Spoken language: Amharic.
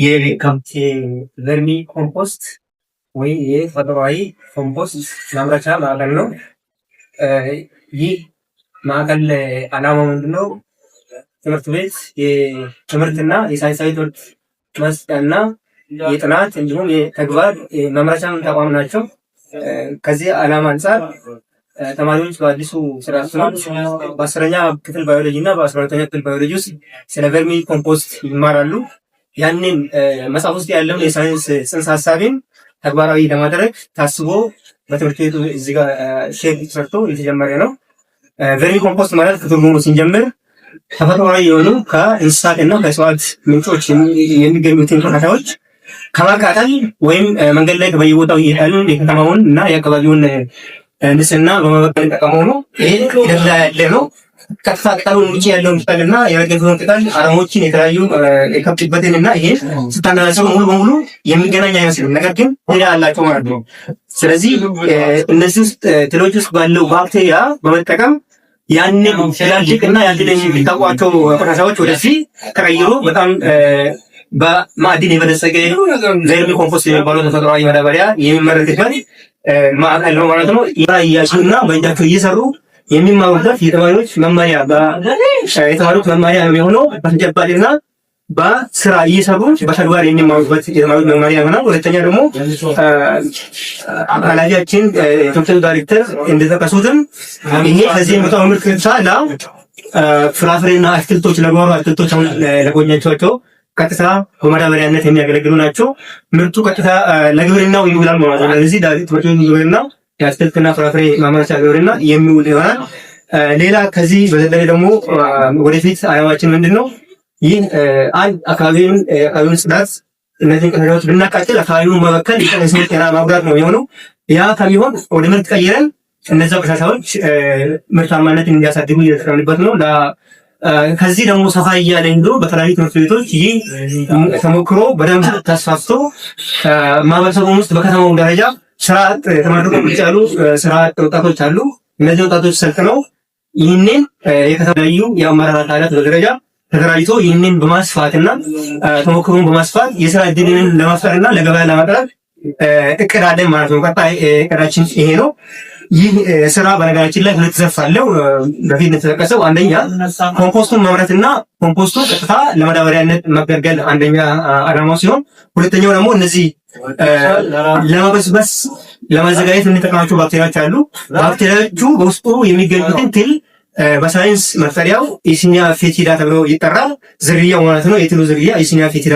የቨርሚ ኮምፖስት ወይ የተፈጥሯዊ ኮምፖስት ማምረቻ ማዕከል ነው። ይህ ማዕከል ዓላማው ምንድነው? ትምህርት ቤት የትምህርትና የሳይንሳዊ ትምህርት መስጫና የጥናት እንዲሁም የተግባር መምረቻ ተቋም ናቸው። ከዚህ ዓላማ አንጻር ተማሪዎች በአዲሱ ስርዓት በ10ኛ ክፍል ባዮሎጂ እና በ12ኛ ክፍል ባዮሎጂ ውስጥ ስለ ቨርሚ ኮምፖስት ይማራሉ። ያንን መጽሐፍ ውስጥ ያለውን የሳይንስ ጽንሰ ሀሳብን ተግባራዊ ለማድረግ ታስቦ በትምህርት ቤቱ እዚህ ጋር ሼድ ተሰርቶ የተጀመረ ነው። ቨርሚ ኮምፖስት ማለት ከትርጉሙ ስንጀምር ተፈጥሯዊ የሆኑ ከእንስሳትና ከእጽዋት ምንጮች የሚገኙትን ቆሻሻዎች ከማቃጠል ወይም መንገድ ላይ በየቦታው እየጣሉ የከተማውን እና የአካባቢውን ንጽህና በመበከል ጠቀመው ነው። ይሄ ሂደት ላይ ያለ ነው። ቀጥታ ቅጠሉን ውጭ ያለውን ቅጠልና የረገፈውን ቅጠል አረሞችን የተለያዩ የከብትበትን እና ይሄ ስታናናቸው ሙሉ በሙሉ የሚገናኝ አይመስልም። ነገር ግን ሄዳ አላቸው ማለት ነው። ስለዚህ እነዚህ ውስጥ ትሎች ውስጥ ባለው ባክቴሪያ በመጠቀም ያንን ትላልቅ እና ያልተለዩ የሚታወቋቸው ቆሻሻዎች ወደዚህ ተቀይሮ በጣም በማዕድን የበለጸገ ቨርሚ ኮምፖስት የሚባለው ተፈጥሯዊ ማዳበሪያ የሚመረትበት ማዕከል ነው ማለት ነው። እያሱና በእጃቸው እየሰሩ የሚማሩበት የተማሪዎች መማሪያ የተማሪዎች መማሪያ የሚሆነው በተጨባጭና በስራ እየሰሩ በተግባር የሚማሩበት የተማሪዎች መማሪያ ይሆናል። ሁለተኛ ደግሞ ኃላፊያችን የትምህርት ዳይሬክተር እንደጠቀሱትም ይሄ ከዚህ የመጣው ምርት ሳላ ፍራፍሬና አትክልቶች ለጓሮ አትክልቶች ለጎኛቸው ቀጥታ በማዳበሪያነት የሚያገለግሉ ናቸው። ምርቱ ቀጥታ ለግብርናው ይውላል ማለት ነው። ስለዚህ ትምህርት ቤቱ ግብርና የአትክልትና ፍራፍሬ ማምረቻ ግብርና የሚውል ይሆናል። ሌላ ከዚህ በተለይ ደግሞ ወደፊት ዓላማችን ምንድን ነው? ይህ አንድ አካባቢውን ጽዳት እነዚህን ቆሻሻዎች ብናቃጥል አካባቢውን መበከል የሰው ጤና ማጉዳት ነው የሚሆነው። ያ ከሚሆን ወደ ምርት ቀይረን እነዚያ ቆሻሻዎች ምርታማነትን እንዲያሳድጉ እየተጠቀምንበት ነው። ከዚህ ደግሞ ሰፋ እያለ ሄዶ በተለያዩ ትምህርት ቤቶች ይህ ተሞክሮ በደንብ ተስፋፍቶ ማህበረሰቡን ውስጥ በከተማው ደረጃ ስራ አጥ ተመርቆ ቁጭ ያሉ ስራ አጥ ወጣቶች አሉ። እነዚህ ወጣቶች ሰልጥነው ይህንን የተለያዩ የአመራር አካላት በደረጃ ተደራጅቶ ይህንን በማስፋትና ተሞክሮን በማስፋት የስራ ዕድልን ለመፍጠርና ለገበያ ለማቅረብ እቅድ አለን ማለት ነው። ቀጣይ እቅዳችን ይሄ ነው። ይህ ስራ በነገራችን ላይ ሁለት ዘርፍ አለው። በፊት እንደተጠቀሰው አንደኛ ኮምፖስቱን ማምረትና ኮምፖስቱ ቀጥታ ለማዳበሪያነት መገልገል አንደኛ ዓላማው ሲሆን፣ ሁለተኛው ደግሞ እነዚህ ለመበስበስ ለማዘጋጀት የምንጠቀማቸው ባክቴሪያዎች አሉ። ባክቴሪያዎቹ በውስጡ የሚገኙትን ትል በሳይንስ መጠሪያው ኢሲኒያ ፌቲዳ ተብሎ ይጠራል። ዝርያው ማለት ነው። የትሉ ዝርያ ኢሲኒያ ፌቲዳ